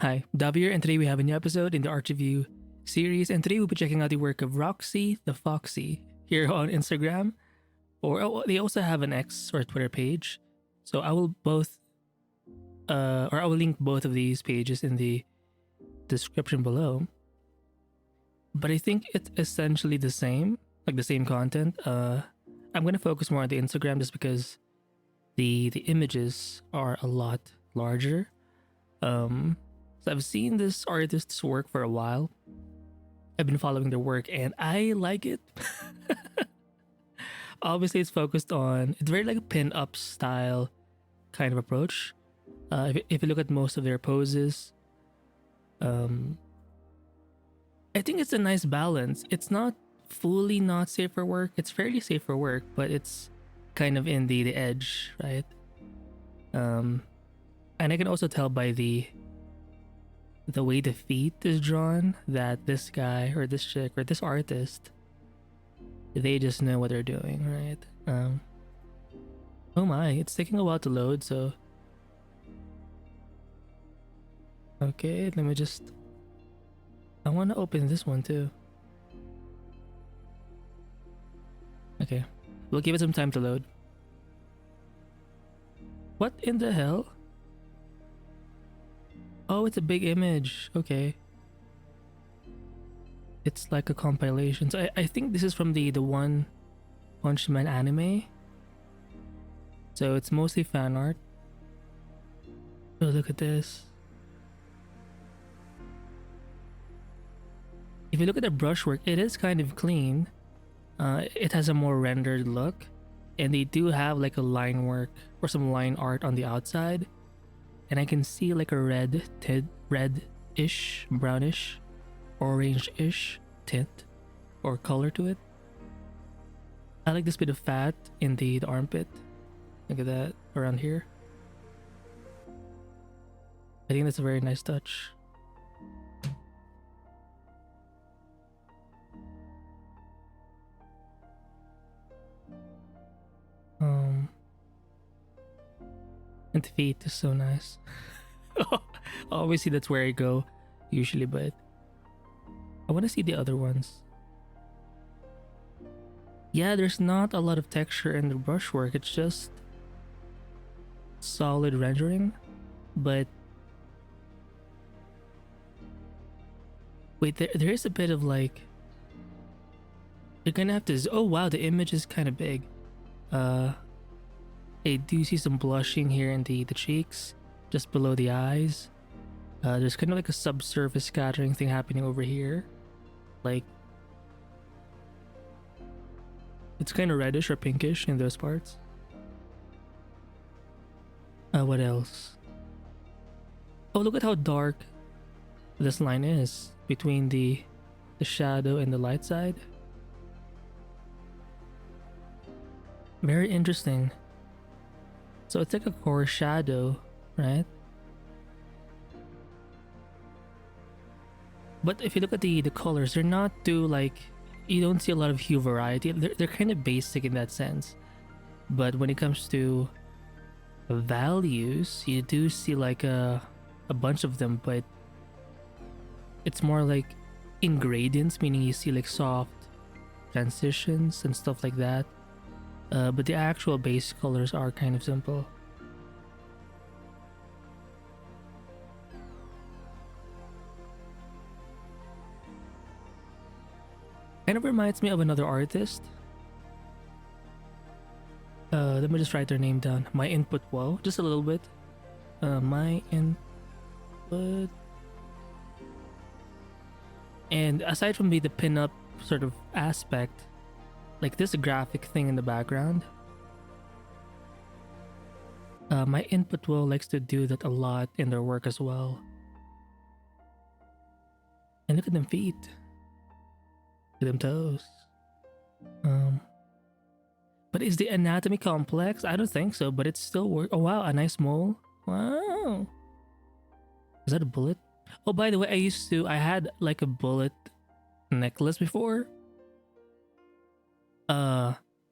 Hi, Davi here, and today we have a new episode in the art review series, and today we'll be checking out the work of RoxyTheFoxy here on Instagram, or they also have an X or Twitter page. So I will I will link both of these pages in the description below. But I think it's essentially the same, like the same content. I'm gonna focus more on the Instagram just because the images are a lot larger. So I've seen this artist's work for a while. I've been following their work and I like it. Obviously, it's very like a pin-up style kind of approach. If you look at most of their poses, I think it's a nice balance. It's not fully not safe for work. It's fairly safe for work, but it's kind of in the edge, right? And I can also tell by the way the feet is drawn that this guy or this chick or this artist, they just know what they're doing, right? Oh my, it's taking a while to load, so okay, I want to open this one too. Okay, we'll give it some time to load. What in the hell? Oh, it's a big image. Okay. It's like a compilation. So I think this is from the One Punch Man anime. So it's mostly fan art. Oh, look at this. If you look at the brushwork, it is kind of clean. It has a more rendered look. And they do have like a line work or some line art on the outside. And I can see like a red-ish, brownish, orange-ish tint or color to it. I like this bit of fat in the armpit. Look at that around here. I think that's a very nice touch. And the feet is so nice. Obviously, that's where I go usually, but I want to see the other ones. Yeah, there's not a lot of texture in the brushwork. It's just solid rendering, but wait, there is a bit of like, you're gonna have to. Oh wow, the image is kind of big. I do see some blushing here in the cheeks, just below the eyes. There's kind of like a subsurface scattering thing happening over here. Like, it's kind of reddish or pinkish in those parts. What else? Oh, look at how dark this line is between the shadow and the light side. Very interesting. So it's like a core shadow, right? But if you look at the colors, they're not too like, you don't see a lot of hue variety. They're kind of basic in that sense. But when it comes to values, you do see like a bunch of them, but it's more like in gradients, meaning you see like soft transitions and stuff like that. But the actual base colors are kind of simple. Kind of reminds me of another artist. Let me just write their name down. My inputwo, just a little bit. My input. And aside from the pin-up sort of aspect, like this graphic thing in the background, my inputwo likes to do that a lot in their work as well. And look at them feet. Look at them toes. But is the anatomy complex? I don't think so, but it's still work. Oh wow, a nice mole. Wow. Is that a bullet? Oh, by the way, I had like a bullet necklace before.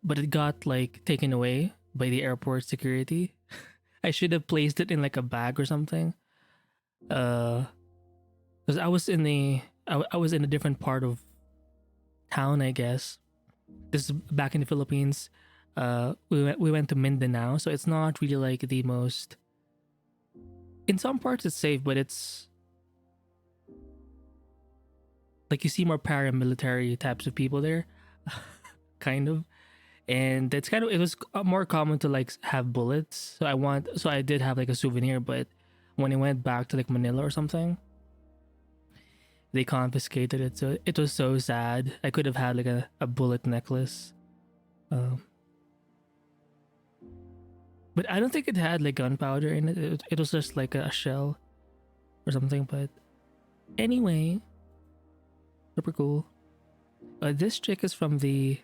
But it got like taken away by the airport security. I should have placed it in like a bag or something. because I was in a different part of town, I guess. This is back in the Philippines. We went to Mindanao, so it's not really like the most. In some parts, it's safe, but it's like you see more paramilitary types of people there, kind of. And it's kind of, it was more common to like have bullets. So I did have like a souvenir, but when I went back to like Manila or something, they confiscated it. So it was so sad. I could have had like a bullet necklace. Um, but I don't think it had like gunpowder in it. It was just like a shell or something. But anyway, super cool. This chick is from the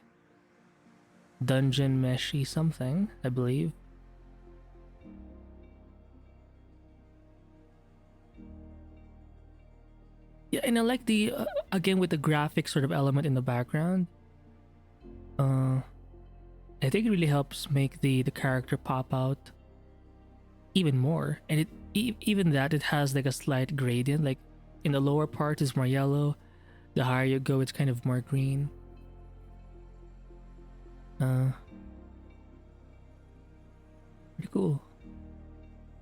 Dungeon Meshy something, I believe. Yeah, and I like the again with the graphic sort of element in the background. I think it really helps make the character pop out even more. And even that it has like a slight gradient. Like in the lower part is more yellow. The higher you go, it's kind of more green. Pretty cool.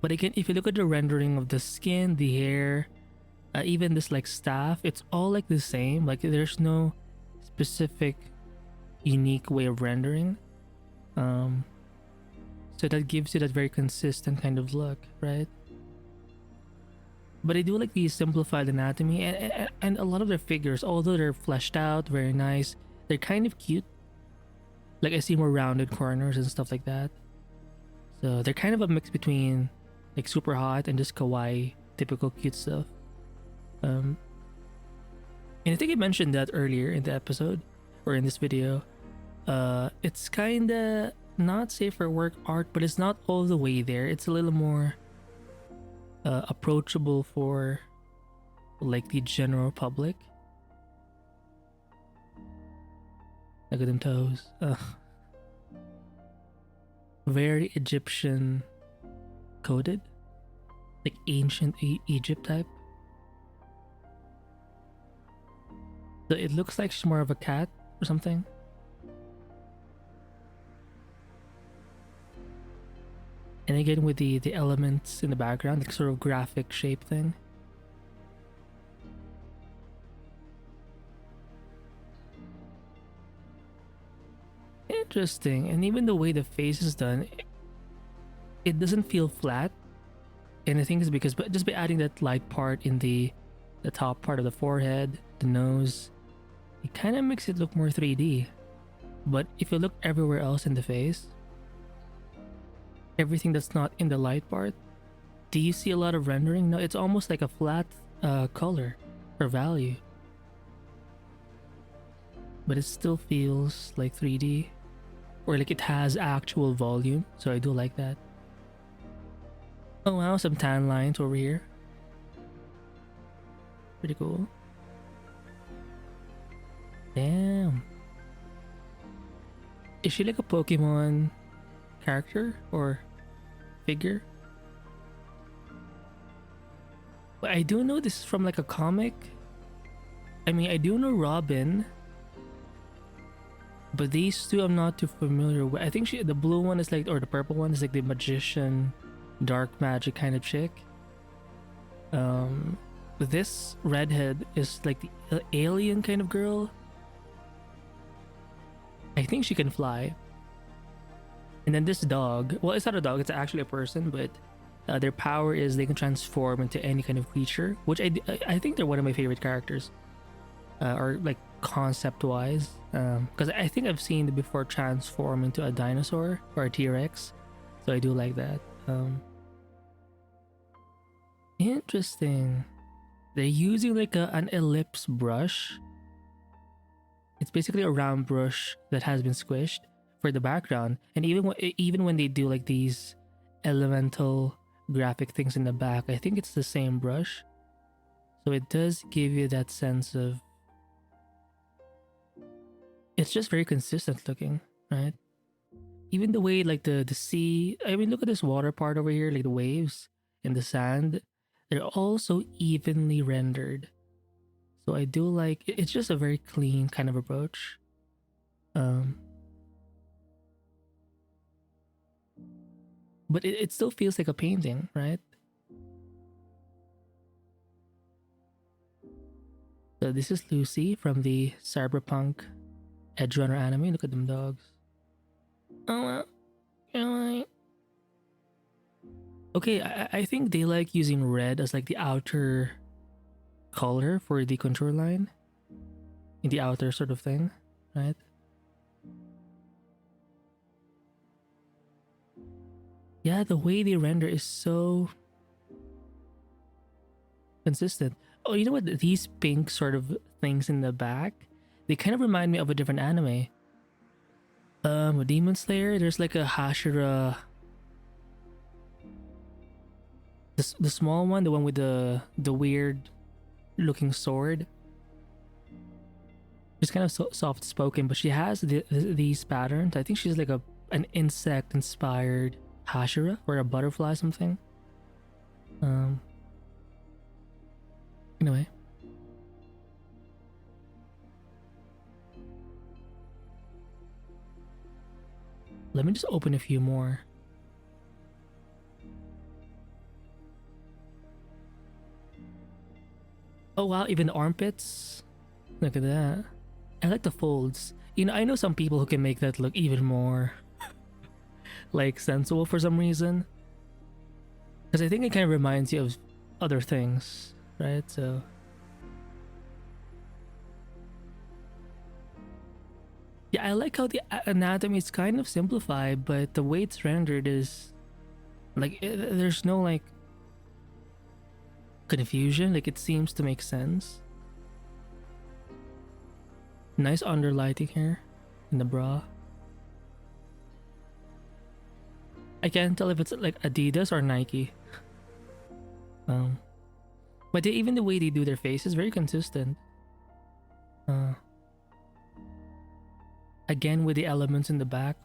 But again, if you look at the rendering of the skin, the hair, even this like staff, it's all like the same. Like there's no specific unique way of rendering. So that gives you that very consistent kind of look, right? But I do like the simplified anatomy, and a lot of their figures, although they're fleshed out, very nice, they're kind of cute. Like I see more rounded corners and stuff like that. So they're kind of a mix between like super hot and just kawaii, typical cute stuff. And I think I mentioned that earlier in the episode or in this video. It's kinda not safe for work art, but it's not all the way there. It's a little more approachable for like the general public. Look at them toes. Very Egyptian coded, like ancient Egypt type. So it looks like she's more of a cat or something. And again with the elements in the background, like sort of graphic shape thing. Interesting. And even the way the face is done, it doesn't feel flat. And I think it's because just by adding that light part in the top part of the forehead, the nose, it kind of makes it look more 3D. But if you look everywhere else in the face, everything that's not in the light part, do you see a lot of rendering? No, it's almost like a flat color or value. But it still feels like 3D, or like it has actual volume, so I do like that. Oh wow, some tan lines over here. Pretty cool. Damn. Is she like a Pokemon character or figure? But I do know this is from like a comic. I mean, I do know Robin, but these two I'm not too familiar with. I think the blue one is like, or the purple one is like the magician, dark magic kind of chick. This redhead is like the alien kind of girl. I think she can fly. And then this dog, well, it's not a dog, it's actually a person, but their power is they can transform into any kind of creature, which I think they're one of my favorite characters, or like concept-wise, because I think I've seen it before transform into a dinosaur or a T-Rex, so I do like that. Interesting. They're using like an ellipse brush. It's basically a round brush that has been squished for the background, and even when they do like these elemental graphic things in the back, I think it's the same brush, so it does give you that sense of, it's just very consistent looking, right? Even the way like the sea, I mean, look at this water part over here, like the waves and the sand, they're all so evenly rendered. So I do like it's just a very clean kind of approach. But it still feels like a painting, right? So this is Lucy from the Cyberpunk Edge Runner anime. Look at them dogs. Oh, okay, I think they like using red as like the outer color for the contour line. In the outer sort of thing, right? Yeah, the way they render is so consistent. Oh, you know what? These pink sort of things in the back, they kind of remind me of a different anime. Demon Slayer. There's like a Hashira. The small one, the one with the weird looking sword. She's kind of soft spoken, but she has these patterns. I think she's like an insect inspired Hashira or a butterfly something. Anyway. Let me just open a few more. Oh wow, even the armpits. Look at that. I like the folds. You know, I know some people who can make that look even more like sensual for some reason. Because I think it kind of reminds you of other things, right? So yeah, I like how the anatomy is kind of simplified, but the way it's rendered is like there's no like confusion. Like it seems to make sense. Nice underlighting here in the bra. I can't tell if it's like Adidas or Nike. But even the way they do their face is very consistent. Again with the elements in the back.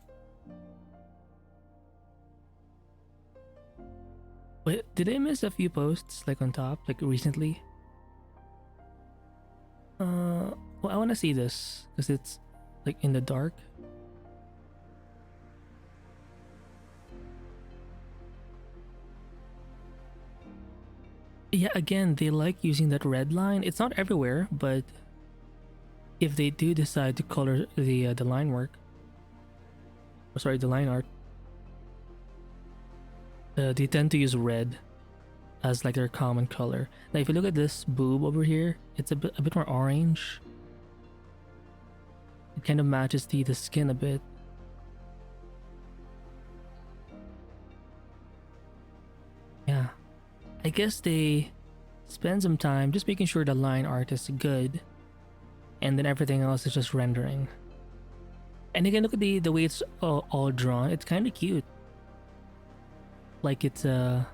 Wait, did I miss a few posts like on top, like recently? Well, I want to see this because it's like in the dark. Yeah, again, they like using that red line. It's not everywhere, but if they do decide to color the line work, or sorry, the line art, they tend to use red as like their common color. Now, if you look at this boob over here, it's a bit more orange. It kind of matches the skin a bit. Yeah, I guess they spend some time just making sure the line art is good, and then everything else is just rendering. And again, look at the way it's all drawn. It's kind of cute. Like it's yeah.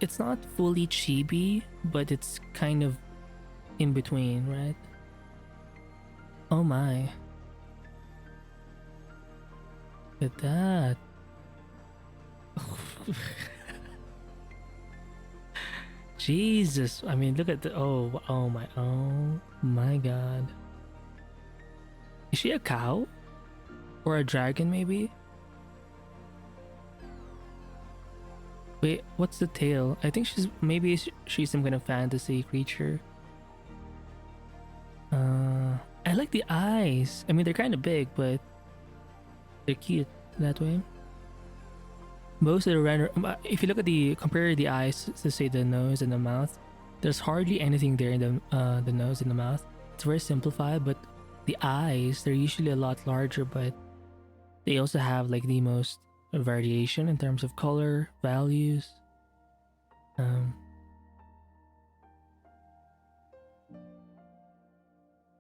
It's not fully chibi, but it's kind of in between, right? Oh my. Look at that. Jesus. I mean, look at the oh my god. Is she a cow? Or a dragon maybe? Wait, what's the tail? I think she's some kind of fantasy creature. I like the eyes. I mean, they're kind of big, but they're cute that way. Most of the render, if you look at compare the eyes to say the nose and the mouth, there's hardly anything there in the nose and the mouth. It's very simplified, but the eyes, they're usually a lot larger, but they also have like the most variation in terms of color, values.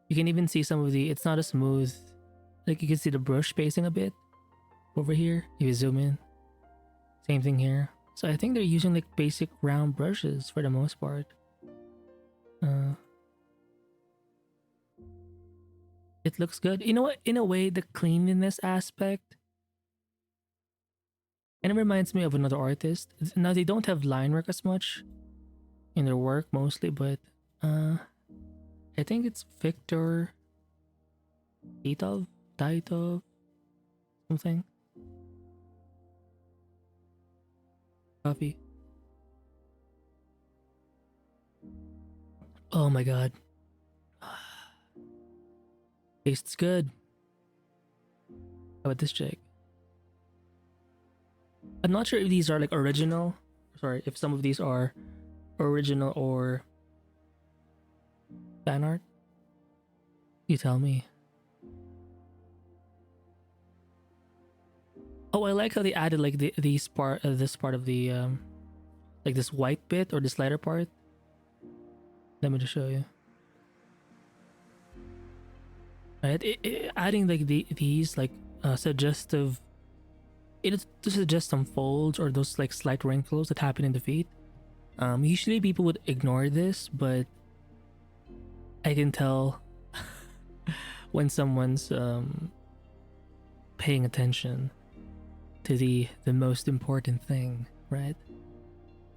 You can even see some of it's not as smooth. Like you can see the brush spacing a bit over here if you zoom in. Same thing here. So I think they're using like basic round brushes for the most part. It looks good. You know what? In a way, the cleanliness aspect And it reminds me of another artist. Now they don't have line work as much in their work mostly, but I think it's Viktor titov something. Coffee. Oh my god. Tastes good. How about this chick? I'm not sure if these are like original. Sorry, if some of these are original or fan art. You tell me. Oh, I like how they added like this part of the like this white bit or this lighter part. Let me just show you. Right, adding like these like suggestive. It is to suggest some folds or those like slight wrinkles that happen in the feet. Usually people would ignore this, but I can tell when someone's paying attention to the most important thing, right?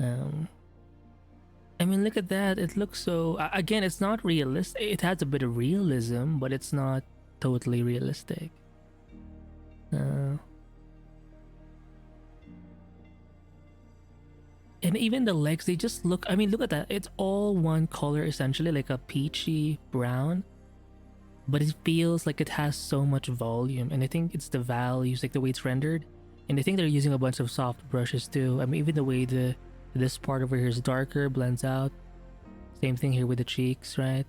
I mean, look at that. It looks so... again, it's not realistic. It has a bit of realism, but it's not totally realistic. And even the legs, they just look... I mean, look at that. It's all one color, essentially, like a peachy brown. But it feels like it has so much volume. And I think it's the values, like the way it's rendered. And I think they're using a bunch of soft brushes too. I mean, even the way this part over here is darker, blends out. Same thing here with the cheeks, right?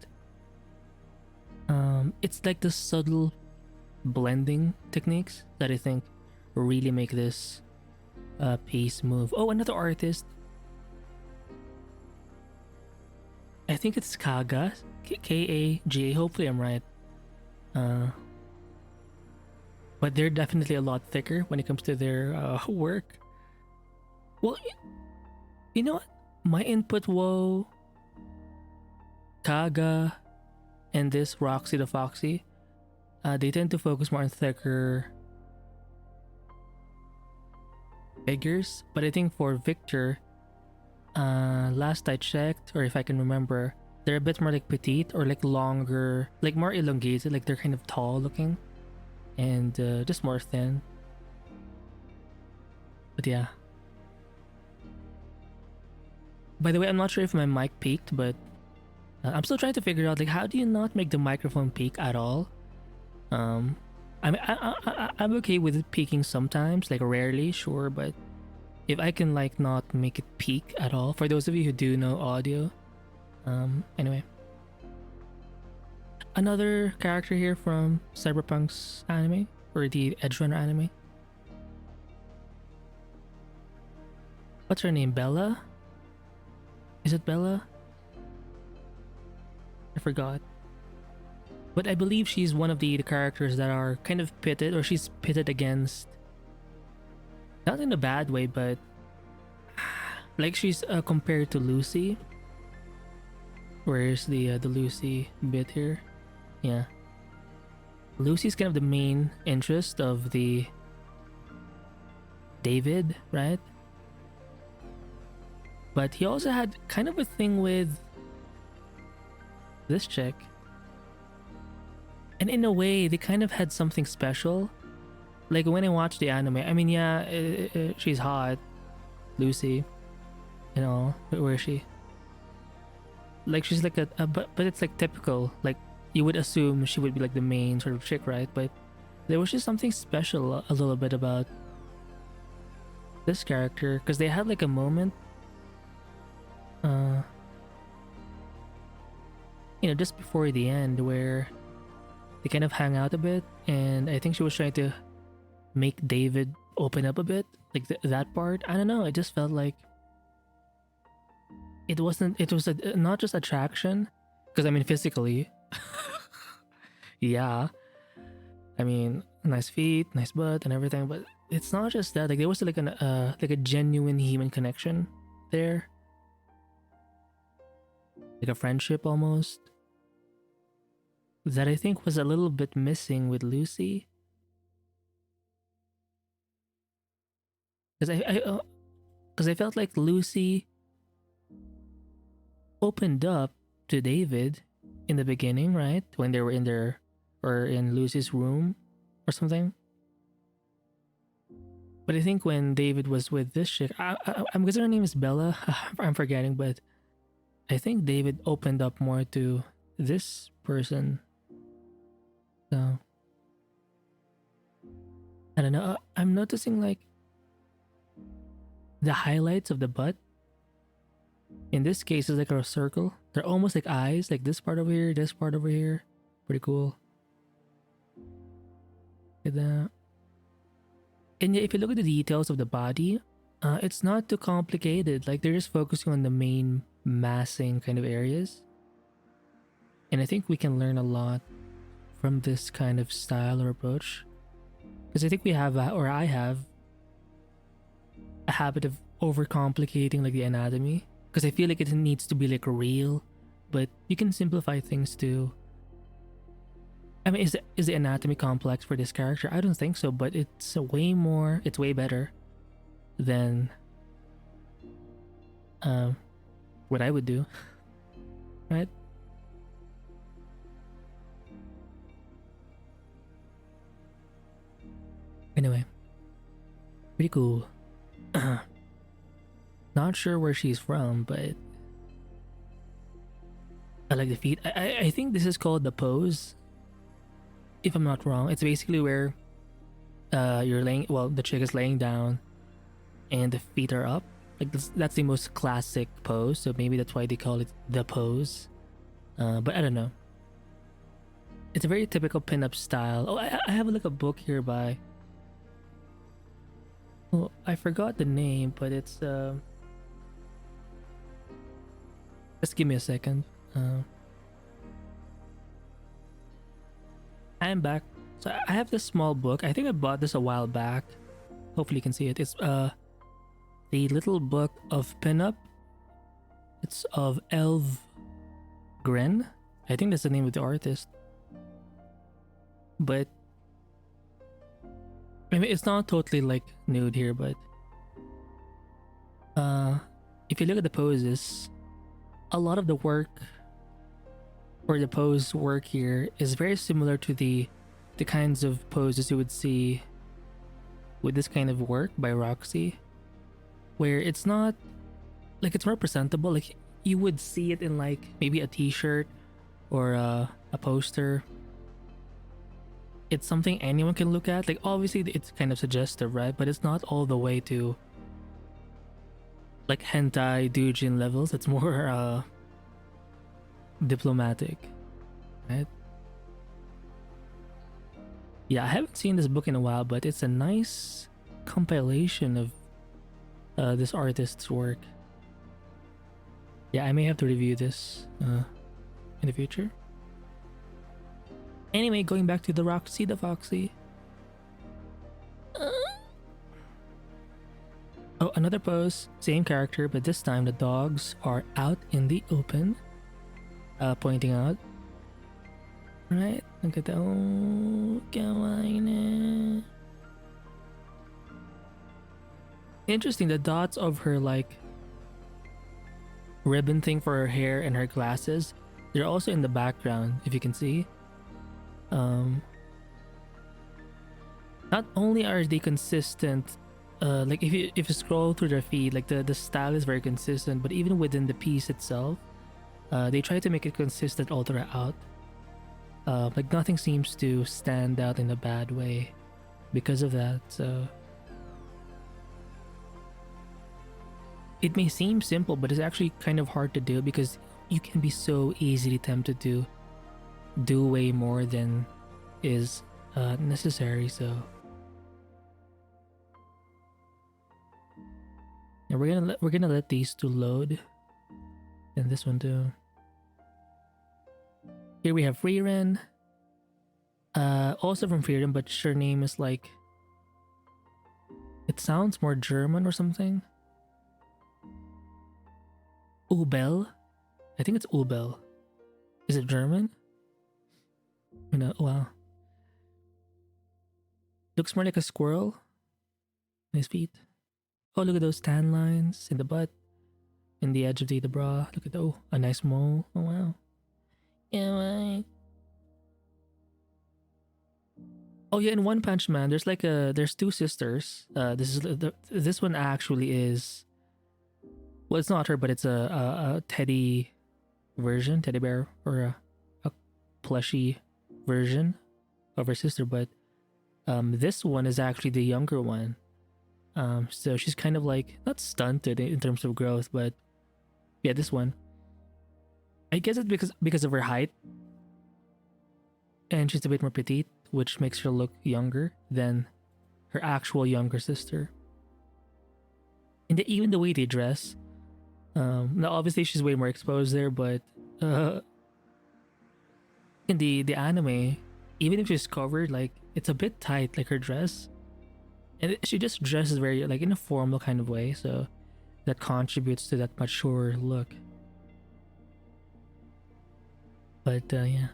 It's like the subtle blending techniques that I think really make this piece move. Oh, another artist. I think it's Kaga, K-A-G-A. Hopefully I'm right. But they're definitely a lot thicker when it comes to their work. Well, you know what? My inputwo, Kaga, and this RoxyTheFoxy, they tend to focus more on thicker figures. But I think for Viktor, last I checked, or if I can remember, they're a bit more like petite or like longer, like more elongated, like they're kind of tall looking and just more thin. But yeah. By the way, I'm not sure if my mic peaked, but I'm still trying to figure out like how do you not make the microphone peak at all? I'm okay with it peaking sometimes, like rarely, sure, but if I can like not make it peak at all, for those of you who do know audio, anyway. Another character here from Cyberpunk's anime, or the Edge Runner anime. What's her name? Bella? Is it Bella? I forgot. But I believe she's one of the characters that are kind of pitted, or she's pitted against, not in a bad way, but like she's compared to Lucy. Where's the Lucy bit here? Yeah. Lucy's kind of the main interest of the DAVIII, right? But he also had kind of a thing with this chick. And in a way, they kind of had something special. Like when I watched the anime, I mean, yeah, she's hot, Lucy. You know, where is she? Like she's like but it's like typical. Like you would assume she would be like the main sort of chick, right? But there was just something special a little bit about this character because they had like a moment, you know, just before the end where they kind of hang out a bit, and I think she was trying to make DAVIII open up a bit, like that part. I don't know. It just felt like it wasn't. It was not just attraction, because I mean physically, yeah. I mean, nice feet, nice butt, and everything, but it's not just that. Like there was like like a genuine human connection there, like a friendship almost, that I think was a little bit missing with Lucy. Because I felt like Lucy opened up to David in the beginning, right? When they were in their or in Lucy's room or something. But I think when David was with this chick, I'm guessing her name is Bella. I'm forgetting, but I think David opened up more to this person. So I don't know. I'm noticing like the highlights of the butt. In this case, it's like a circle. They're almost like eyes, like this part over here, this part over here. Pretty cool. Look at that. And yeah, if you look at the details of the body, it's not too complicated. Like they're just focusing on the main massing kind of areas. And I think we can learn a lot from this kind of style or approach. Because I think we have, or I have, a habit of overcomplicating like the anatomy. Because I feel like it needs to be like real, but you can simplify things too. I mean, is the anatomy complex for this character? I don't think so, but it's way better than what I would do, right? Anyway, pretty cool. Not sure where she's from, but I like the feet. I think this is called the pose, if I'm not wrong. It's basically where you're laying, well, the chick is laying down and the feet are up. Like that's the most classic pose, so maybe that's why they call it the pose. But I don't know. It's a very typical pinup style. Oh, I have like a book here by, oh, I forgot the name, but it's just give me a second. I'm back. So I have this small book. I think I bought this a while back. Hopefully you can see it. It's the little book of pinup. It's of Elv Gren. I think that's the name of the artist. But I mean, it's not totally like nude here, but if you look at the poses, a lot of the work or the pose work here is very similar to the kinds of poses you would see with this kind of work by Roxy, where it's not like, it's more presentable. Like you would see it in like maybe a t-shirt or a poster. It's something anyone can look at. Like obviously it's kind of suggestive, right? But it's not all the way to like hentai doujin levels. It's more diplomatic, right? Yeah, I haven't seen this book in a while, but it's a nice compilation of this artist's work. Yeah, I may have to review this in the future. Anyway, going back to the RoxyTheFoxy. Oh, another pose, same character, but this time the dogs are out in the open, pointing out. Right, look at that. Oh, kawaii. Interesting, the dots of her like ribbon thing for her hair and her glasses, they're also in the background, if you can see. Not only are they consistent, like if you scroll through their feed, like the style is very consistent, but even within the piece itself, they try to make it consistent all throughout. Like nothing seems to stand out in a bad way because of that. So it may seem simple, but it's actually kind of hard to do because you can be so easily tempted to do way more than is necessary. So and we're gonna let these two load, and this one too. Here we have Freeren, also from Freeren, but her name is like, it sounds more German or something. Ubel, I think it's Ubel. Is it German? You know, wow. Looks more like a squirrel. His feet. Oh, look at those tan lines in the butt, in the edge of the bra. Look at, oh, a nice mole. Oh, wow. Yeah, right. Oh yeah, in One Punch Man, there's two sisters. This one actually is, well, it's not her, but it's a teddy version, teddy bear, or a plushy version of her sister. But this one is actually the younger one. So she's kind of like not stunted in terms of growth, but yeah, this one. I guess it's because of her height, and she's a bit more petite, which makes her look younger than her actual younger sister. And even the way they dress. Now obviously she's way more exposed there, but in the anime, even if she's covered, like it's a bit tight, like her dress, and she just dresses very like in a formal kind of way, so that contributes to that mature look. But yeah.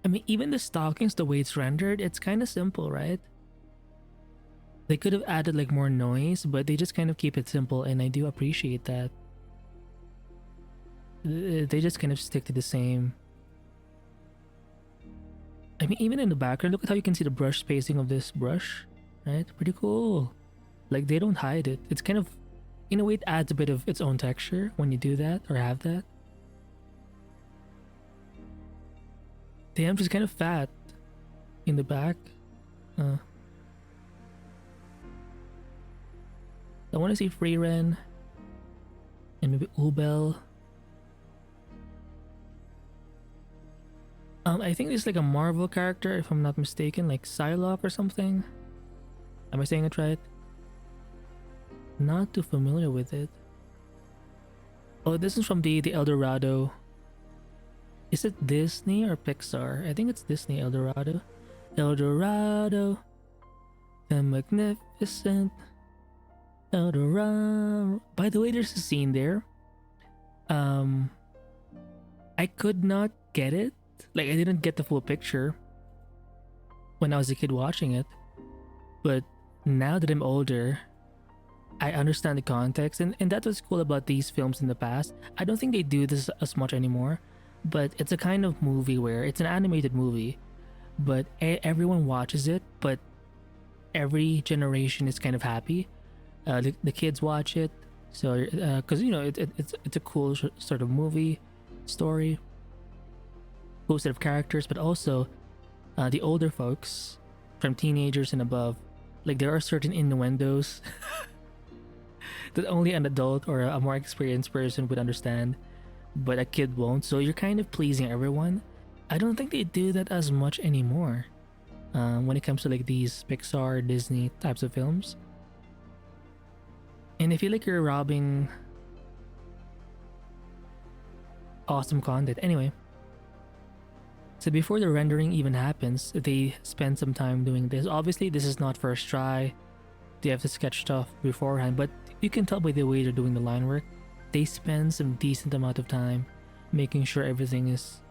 I mean, even the stockings, the way it's rendered, it's kind of simple, right? They could have added like more noise, but they just kind of keep it simple, and I do appreciate that. They just kind of stick to the same. I mean, even in the background, look at how you can see the brush spacing of this brush, right? Pretty cool. Like, they don't hide it. It's kind of, in a way, it adds a bit of its own texture when you do that or have that. Damn, she's kind of fat in the back. I want to see Freeren and maybe Ubel. I think this is like a Marvel character, if I'm not mistaken, like Psylocke or something. Am I saying it right? Not too familiar with it. Oh, this is from the El Dorado. Is it Disney or Pixar? I think it's Disney El Dorado. El Dorado, the magnificent El Dorado. By the way, there's a scene there. I could not get it. Like, I didn't get the full picture when I was a kid watching it. But now that I'm older, I understand the context. And that was cool about these films in the past. I don't think they do this as much anymore. But it's a kind of movie where it's an animated movie. But everyone watches it. But every generation is kind of happy. The kids watch it. So, because, you know, it's a cool sort of movie story. Cool set of characters, but also the older folks from teenagers and above, like there are certain innuendos that only an adult or a more experienced person would understand, but a kid won't. So you're kind of pleasing everyone. I don't think they do that as much anymore when it comes to like these Pixar, Disney types of films. And I feel like you're robbing awesome content. Anyway. So before the rendering even happens, they spend some time doing this. Obviously, this is not first try. They have to sketch stuff beforehand, but you can tell by the way they're doing the line work. They spend some decent amount of time making sure everything is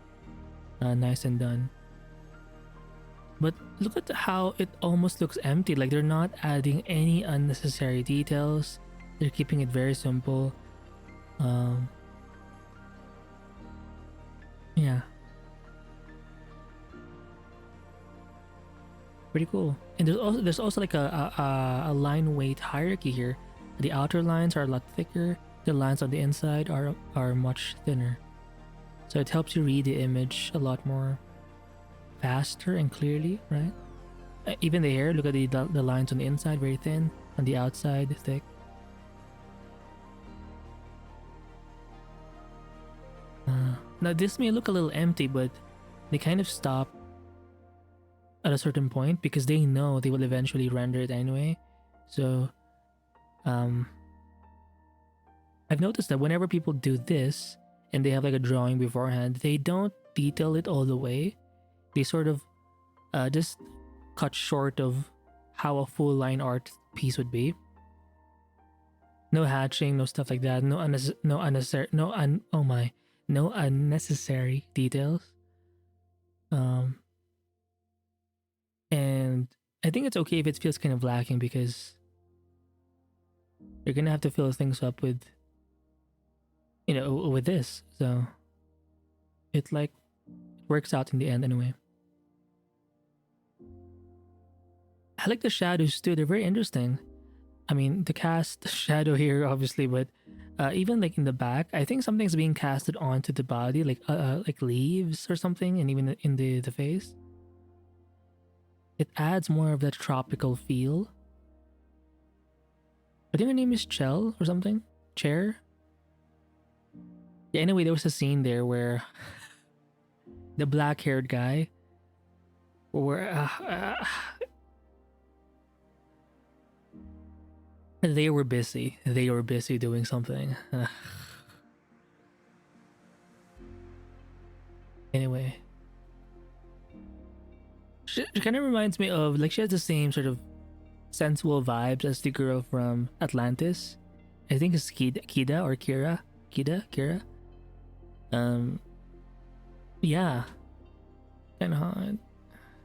nice and done. But look at how it almost looks empty. Like they're not adding any unnecessary details. They're keeping it very simple. Yeah. Pretty cool. And there's also like a line weight hierarchy here. The outer lines are a lot thicker. The lines on the inside are much thinner. So it helps you read the image a lot more faster and clearly, right? Even the hair, look at the lines on the inside, very thin. On the outside, thick. Now this may look a little empty, but they kind of stop at a certain point because they know they will eventually render it anyway. So I've noticed that whenever people do this and they have like a drawing beforehand, they don't detail it all the way. They sort of just cut short of how a full line art piece would be. No hatching, no stuff like that. No unnecessary details. And I think it's okay if it feels kind of lacking because you're gonna have to fill things up with, with this. So it like works out in the end anyway. I like the shadows too. They're very interesting. I mean, the cast shadow here, obviously, but even like in the back, I think something's being casted onto the body, like leaves or something, and even in the face. It adds more of that tropical feel. I think her name is Chell or something. Chair. Yeah. Anyway, there was a scene there where the black-haired guy, where they were busy. They were busy doing something. Anyway, she kind of reminds me of, like, she has the same sort of sensual vibes as the girl from Atlantis. I think it's Kida or Kira. Kira. Yeah, kind of hot.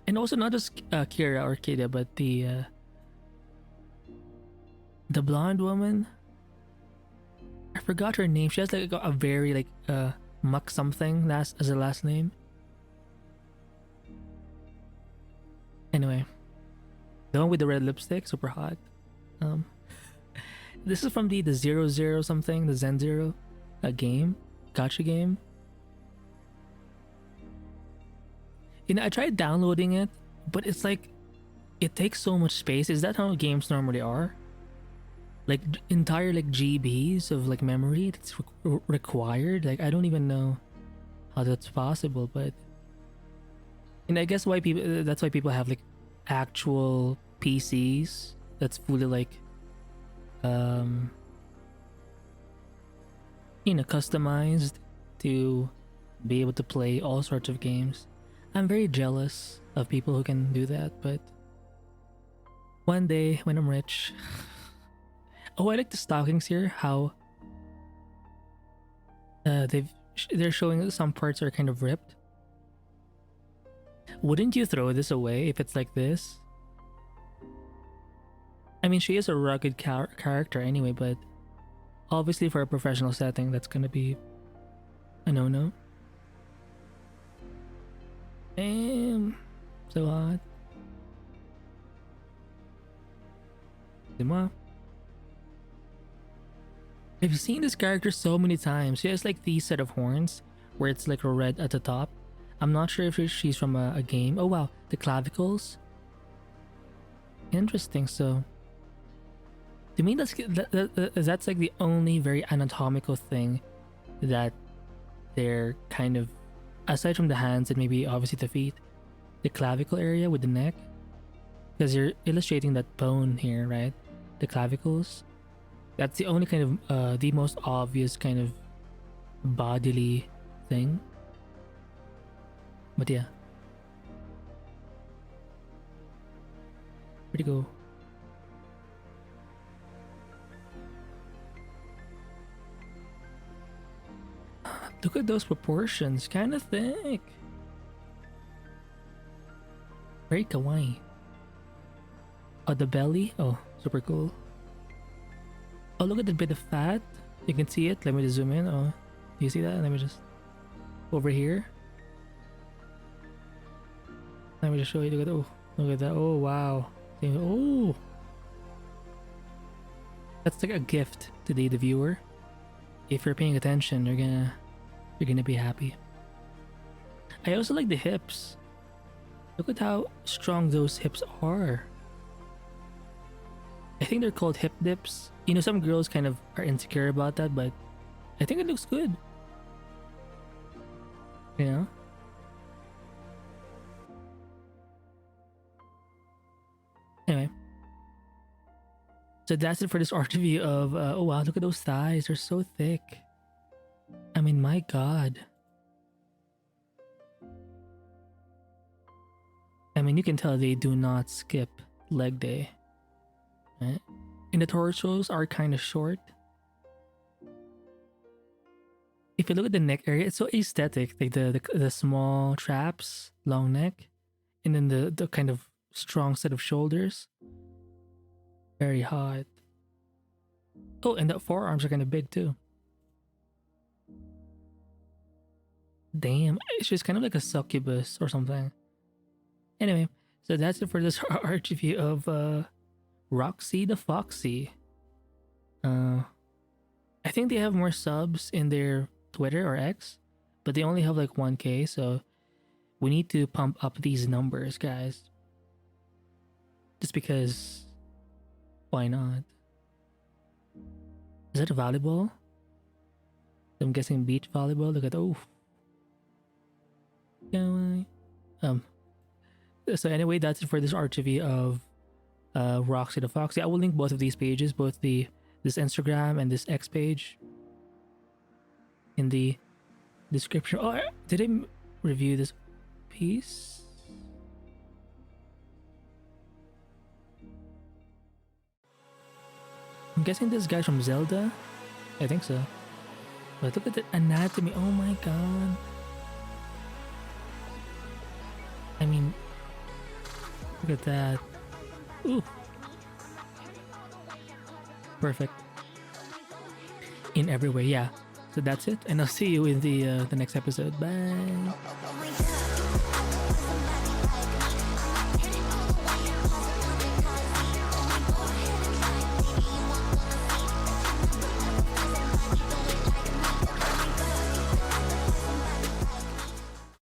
And also not just Kira or Kida, but the blonde woman. I forgot her name. She has like a very like Muck something as a last name. Anyway, the one with the red lipstick, super hot. This is from the 00 something, the Zen Zero, game, gacha game. I tried downloading it, but it's like it takes so much space. Is that how games normally are? Like entire like GBs of like memory that's required. Like I don't even know how that's possible, but I guess why people that's why people have like actual PCs that's fully like customized to be able to play all sorts of games. I'm very jealous of people who can do that, but one day when I'm rich. Oh, I like the stockings here. How they're showing that some parts are kind of ripped. Wouldn't you throw this away if it's like this? I mean, she is a rugged character anyway, but obviously for a professional setting, that's gonna be a no-no. Damn, so hot. Dis-moi. I've seen this character so many times. She has like these set of horns where it's like a red at the top. I'm not sure if she's from a game. Oh wow, the clavicles. Interesting. So to me, that's like the only very anatomical thing that they're kind of, aside from the hands and maybe obviously the feet, the clavicle area with the neck, because you're illustrating that bone here, right? The clavicles. That's the only kind of the most obvious kind of bodily thing. But yeah, where'd it go? Look at those proportions, kind of thick. Very kawaii. Oh, the belly. Oh, super cool. Oh, look at the bit of fat. You can see it. Let me just zoom in. Oh, do you see that? Let me just over here. Let me just show you. Look at look at that. Oh wow. Oh, that's like a gift to the viewer. If you're paying attention, you're gonna be happy. I also like the hips. Look at how strong those hips are. I think they're called hip dips. Some girls kind of are insecure about that, but I think it looks good. Anyway. So that's it for this art review of, oh wow, look at those thighs. They're so thick. I mean, my God. I mean, you can tell they do not skip leg day. Right? And the torsos are kind of short. If you look at the neck area, it's so aesthetic. Like the small traps, long neck, and then the kind of strong set of shoulders. Very hot. Oh, and the forearms are kind of big too. Damn, she's kind of like a succubus or something. Anyway, so that's it for this art review of RoxyTheFoxy. I think they have more subs in their Twitter or X, but they only have like 1K, so we need to pump up these numbers, guys. Just because, why not? Is that a volleyball? I'm guessing beach volleyball. Look at, oh. So anyway, that's it for this art review of RoxyTheFoxy. I will link both of these pages, both this Instagram and this X page, in the description. Oh, did I review this piece? I'm guessing this guy's from Zelda. I think so. But look at the anatomy. Oh my god. I mean, look at that. Ooh. Perfect. In every way, yeah. So that's it, and I'll see you in the next episode. Bye.